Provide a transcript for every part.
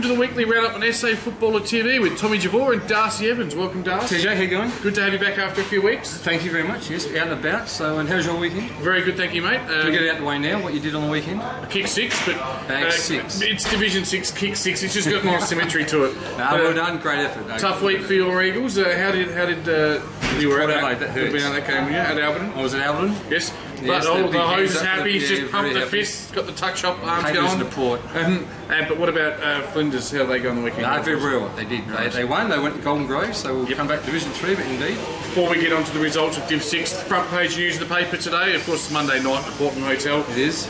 to the weekly roundup on SA Footballer TV with Tommy Javor and Darcy Evans. Welcome, Darcy. TJ, how you going? Good to have you back after a few weeks. Thank you very much. Yes, out and about. So, and how's your weekend? Very good, thank you, mate. Can we get it out of the way now? What you did on the weekend? Kick 6, but Bag 6. It's Division 6, kick 6. It's just got more symmetry to it. Well done. Great effort. Tough week for your Eagles. How did you were at Adelaide? That hurts. Been at that game, yeah, at Alberton. I was at Alberton. Yes. Yes, But the hose hands is up, happy. He's yeah, just pumped the happy. fist. Got the tuck shop arms Papers going. to port. But what about Flinders? How did they go on the weekend? No, very well. They did. They won. They went to Golden Grove, so we'll come back to Division 3, but indeed. Before we get on to the results of Div 6, front page news of the paper today. Of course, it's Monday night at Portman Hotel. It is.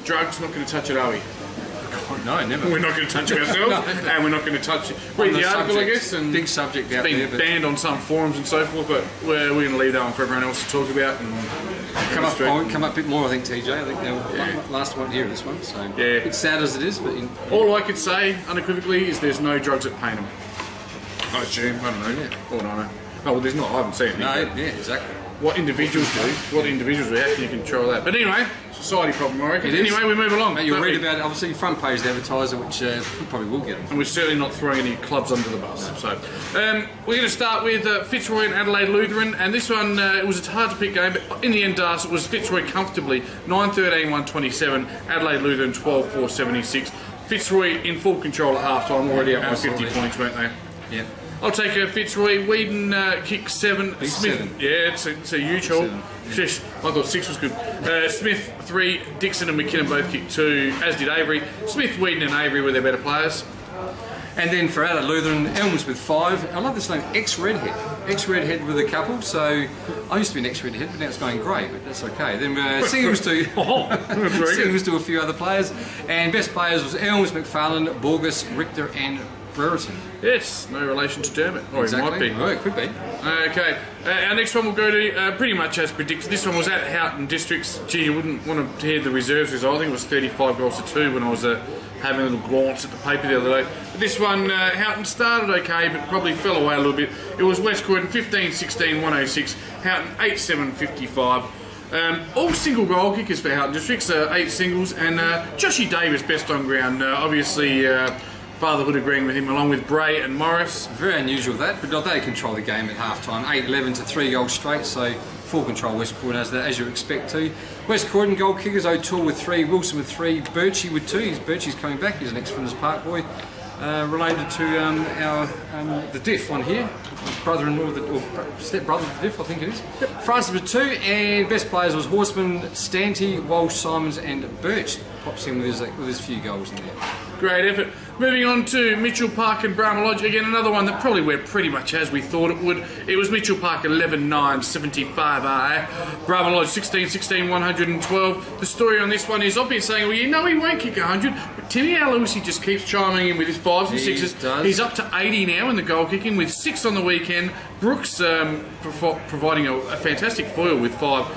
Drugs, not going to touch it, are we? God, no, never. We're not going to touch it ourselves, and we're not going to touch it. Read the article, I guess. And big subject out been there. But banned on some forums and so forth, but we're going to leave that one for everyone else to talk about. And come up a bit more, I think, TJ. I think they'll last one here, this one. So yeah. It's sad as it is, but all I could say unequivocally is there's no drugs at Paynham. I assume. I don't know. Yeah. All I know. Oh, well, there's not. I haven't seen it. No, yeah, exactly. What individuals do, how can you control that? But anyway, society problem, I reckon. It is. Anyway, we move along. Mate, you'll read about it, obviously, front page advertiser, which you probably will get them. And we're certainly not throwing any clubs under the bus. So, we're going to start with Fitzroy and Adelaide Lutheran, and this one, it was a hard to pick game, but in the end, Darcy, it was Fitzroy comfortably, 9-13, 127, Adelaide Lutheran 12-4, 76. Fitzroy in full control at half-time, already up by 50 points, weren't they? Yeah. I'll take a Fitzroy. Whedon kick 7. Big Smith, 7. yeah, it's a huge haul. Yeah. I thought 6 was good. Smith 3, Dixon and McKinnon both kicked 2, as did Avery. Smith, Whedon and Avery were their better players. And then for Adelaide Lutheran, Elms with 5. I love this name, ex-Redhead. Ex-Redhead with a couple, so I used to be an ex-Redhead, but now it's going grey, but that's okay. Then singles to singles to a few other players. And best players was Elms, McFarlane, Borges, Richter and Brereton. Yes, no relation to Dermot. Or exactly. It might be. Oh, it could be. Okay, our next one will go to pretty much as predicted. This one was at Houghton Districts. Gee, you wouldn't want to hear the reserves result. I think it was 35 goals to 2 when I was having a little glance at the paper the other day. But this one, Houghton started okay, but probably fell away a little bit. It was West Croydon 15-16, 106. Houghton 8-7, 55. All single goal kickers for Houghton Districts, 8 singles, and Joshy Davis best on ground. Obviously, fatherhood agreeing with him, along with Bray and Morris. Very unusual that, but they control the game at half time. 8-11 to 3 goals straight, so full control West Croydon as you expect to. West Croydon goal kickers, O'Toole with 3, Wilson with 3, Birchie with 2. Birchie's coming back, he's an ex-Flinders Park boy. Related to the Diff on here, brother-in-law, or step-brother of the Diff, I think it is. Yep. Francis with 2, and best players was Horseman, Stanty, Walsh, Simons and Birch. Pops in with his few goals in there. Great effort. Moving on to Mitchell Park and Brahma Lodge. Again, another one that probably went pretty much as we thought it would. It was Mitchell Park 11-9, 75. Brahma Lodge 16-16, 112. The story on this one is, I've been saying, well, you know he won't kick 100, but Timmy Aloisi just keeps chiming in with his 5s and 6s. He's up to 80 now in the goal kicking with 6 on the weekend. Brooks providing a fantastic foil with 5.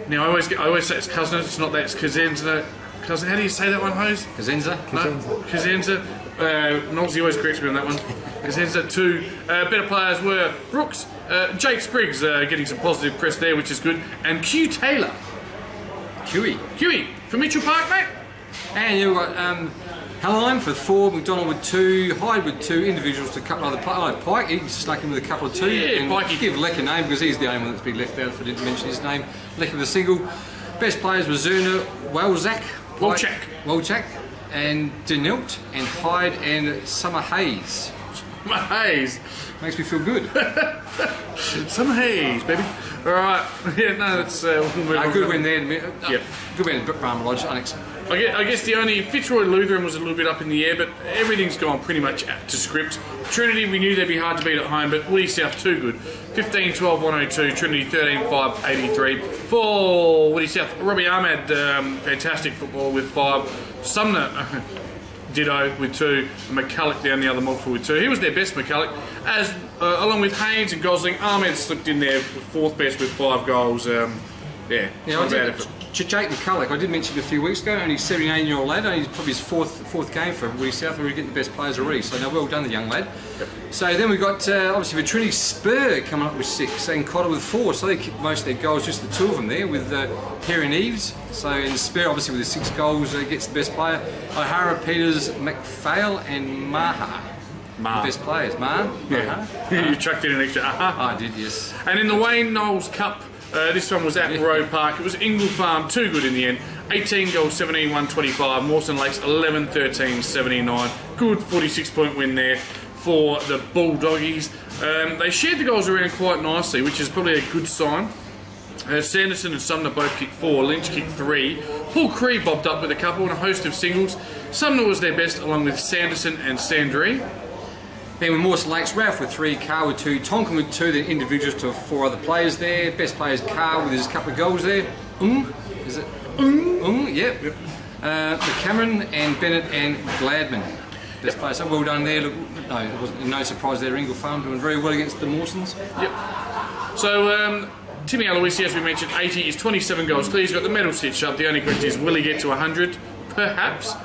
Now, I always say it's Cousins, it's not that, it's Kazenza. How do you say that one, Hose? Kazenza? No? Kazenza. Nolsey always corrects me on that one. Kazenza 2. Better players were Brooks, Jake Spriggs getting some positive press there, which is good, and Q Taylor. QE for Mitchell Park, mate. And you've got Halline for 4, McDonald with 2, Hyde with 2, individuals to a couple of other players. Pike, he snuck in with a couple of 2. Yeah, and Pikey. Give Leck a name because he's the only one that's been left out if I didn't mention his name. Leck with a single. Best players were Zerner, Wolchak, and Denilt, and Hyde, and Summer Hayes. Summer Hayes. Makes me feel good. Summer Hayes, baby. Alright. Yeah, no, that's... we'll move on. Good win there. Yeah. Good win at Brahma Lodge, unexpected. I guess the only... Fitzroy Lutheran was a little bit up in the air, but everything's gone pretty much to script. Trinity, we knew they'd be hard to beat at home, but Woody South too good. 15-12, 102. Trinity 13-5, 83. For Woody South, Robbie Ahmed, fantastic football with 5. Sumner, ditto with 2. And McCulloch down the other multiple with 2. He was their best, McCulloch. As along with Haynes and Gosling, Ahmed slipped in there with 4th best with 5 goals. Not bad effort. Jake McCulloch, I did mention a few weeks ago, only 17-year-old lad, only probably his fourth game for Woody South, where we're getting the best players already, so now well done, the young lad. Yep. So then we've got, obviously, for Trinity, Spur coming up with 6, and Cotter with 4, so they kicked most of their goals, just the 2 of them there, with Perry and Eves. So in Spur, obviously, with the 6 goals, gets the best player. O'Hara, Peters, McPhail, and Maha. The best players. Yeah. You chucked in an extra I did, yes. And in the Wayne Knowles Cup, this one was at Roe Park. It was Ingle Farm, too good in the end. 18 goals, 17, 125. Mawson Lakes, 11, 13, 79. Good 46-point win there for the Bulldoggies. They shared the goals around quite nicely, which is probably a good sign. Sanderson and Sumner both kicked 4, Lynch kicked 3. Paul Cree bobbed up with a couple and a host of singles. Sumner was their best, along with Sanderson and Sandree. Then with Mawson Lakes, Ralph with 3, Carr with 2, Tonkin with 2, the individuals to 4 other players there. Best players Carr with his couple of goals there. Is it? Yep. McCameron and Bennett and Gladman. Best players, so well done there. Look, no, it wasn't no surprise there. Ingle Farm doing very well against the Mawsons. Yep. So Timmy Aloisi, as we mentioned, 80 is 27 goals clear. He's got the medal stitched up. The only question is, will he get to 100? Perhaps.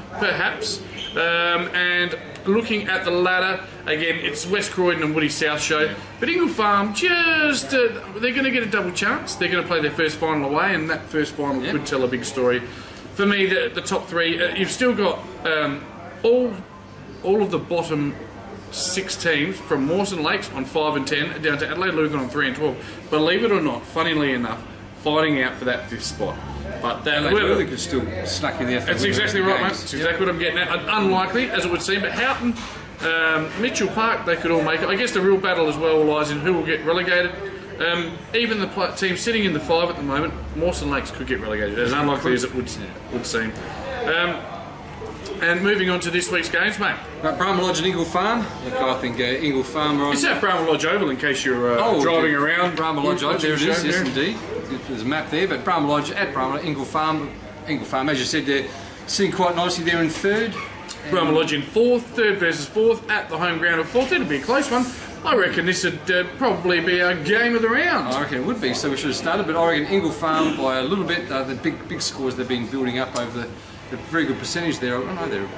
And looking at the ladder, again, it's West Croydon and Woody South show. But Ingle Farm, just they're going to get a double chance. They're going to play their first final away, and that first final could tell a big story. For me, the top 3, you've still got all of the bottom 6 teams from Mawson Lakes on 5 and 10 down to Adelaide Lutheran on 3 and 12. Believe it or not, funnily enough, fighting out for that 5th spot. But that Lutheran could still snuck in there. That's exactly right, mate. That's exactly what I'm getting at. Unlikely, as it would seem, but Houghton, Mitchell Park, they could all make it. I guess the real battle as well lies in who will get relegated. Even the team sitting in the 5 at the moment, Mawson Lakes could get relegated, as unlikely as it would seem. And moving on to this week's games, mate. Bramah Lodge and Ingle Farm. Look, I think Ingle Farm are on... It's at Bramah Lodge Oval, in case you're driving around. Bramah Lodge Oval, there it is, yes indeed. There's a map there, but Bramah Lodge at Bramah, Ingle Farm, as you said, they're sitting quite nicely there in 3rd. Bramah Lodge in 4th, 3rd versus 4th, at the home ground of 4th. It'll be a close one. I reckon this would probably be a game of the round. I reckon it would be, so we should have started, but I reckon Ingle Farm by a little bit, the big scores they've been building up over the very good percentage there. I don't know,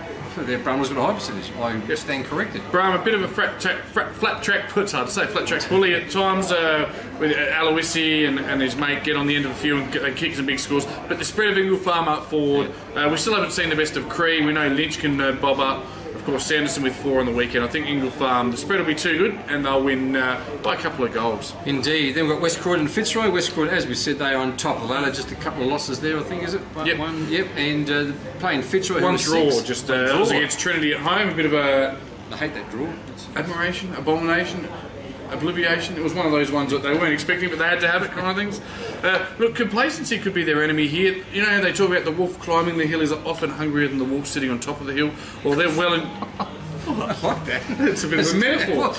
Bramah's got a high percentage. I stand corrected. Bramah, a bit of a flat track, it's hard to say, flat track bully at times with Aloisi and his mate get on the end of a few and kick some big scores. But the spread of Ingle Farm up forward, we still haven't seen the best of Cree. We know Lynch can bob up. Of course, Sanderson with 4 on the weekend. I think Ingle Farm, the spread will be too good and they'll win by a couple of goals. Indeed. Then we've got West Croydon and Fitzroy. West Croydon, as we said, they are on top of the ladder. Just a couple of losses there, I think, is it? Yep. And playing Fitzroy. One draw, just it was against Trinity at home. A bit of a... I hate that draw. Admiration, abomination, obliviation. It was one of those ones that they weren't expecting, but they had to have it, kind of things. Look, complacency could be their enemy here. You know, they talk about the wolf climbing the hill is often hungrier than the wolf sitting on top of the hill. Well, they're well in... I like that. It's a bit of a metaphor.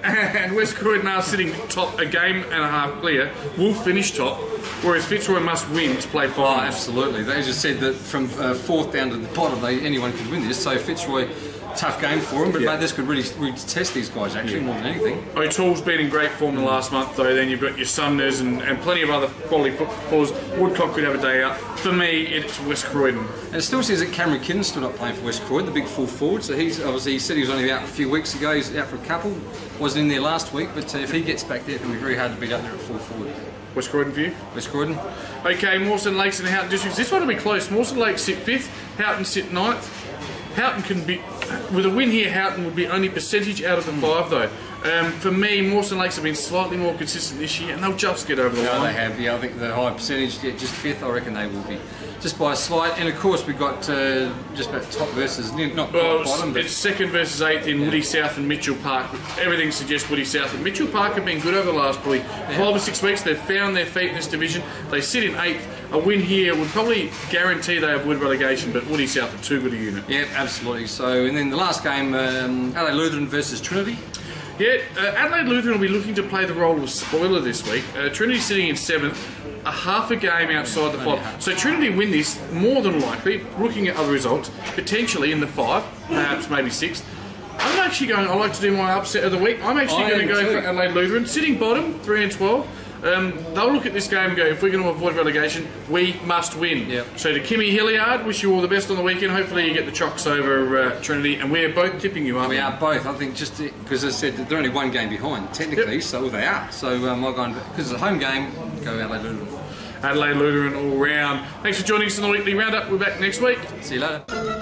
And West Croydon are sitting top, a game and a half clear. Will finish top, whereas Fitzroy must win to play finals. Oh, absolutely. They just said that from 4th down to the bottom, anyone could win this. So Fitzroy, tough game for them, but mate, this could really test these guys actually more than anything. O'Toole's been in great form the last month though. Then you've got your Sumners and plenty of other quality footballers. Woodcock could have a day out. For me, it's West Croydon. And it still says that Cameron Kinn's still not playing for West Croydon, the big full forward. So he's obviously, he said he was only out a few weeks ago. He's out for a couple. Wasn't in there last week, but if he gets back there, it'll be very hard to beat up there at full forward. West Croydon for you? West Croydon. Okay, Mawson Lakes and Houghton districts. This one will be close. Mawson Lakes sit 5th, Houghton sit 9th. Houghton can be, with a win here, Houghton would be only percentage out of the 5 though. For me, Mawson Lakes have been slightly more consistent this year and they'll just get over the line. They have, I think the high percentage, just 5th, I reckon they will be. Just by a slight, and of course we've got just about top versus, not bottom, but... It's 2nd versus 8th in Woody South and Mitchell Park. Everything suggests Woody South and Mitchell Park have been good over the last probably 5 or 6 weeks. They've found their feet in this division. They sit in 8th. A win here would probably guarantee they avoid relegation, but Woody South are too good a unit. Yeah, absolutely. So, and then the last game, Adelaide Lutheran versus Trinity. Yeah, Adelaide Lutheran will be looking to play the role of spoiler this week. Trinity sitting in 7th, a half a game outside the 5. So Trinity win this more than likely, looking at other results, potentially in the 5, perhaps maybe 6th. I'm actually going, I like to do my upset of the week. I'm actually going to go for Adelaide Lutheran, sitting bottom, 3 and 12. they'll look at this game and go, if we're going to avoid relegation, we must win. Yep. So to Kimmy Hilliard, wish you all the best on the weekend. Hopefully you get the chocks over Trinity, and we're both tipping you, aren't we? We are both. I think just because I said that they're only one game behind, technically, so they are. So I'm going, because it's a home game, go Adelaide Lutheran. Adelaide Lutheran all round. Thanks for joining us on the Weekly Roundup. We're back next week. See you later.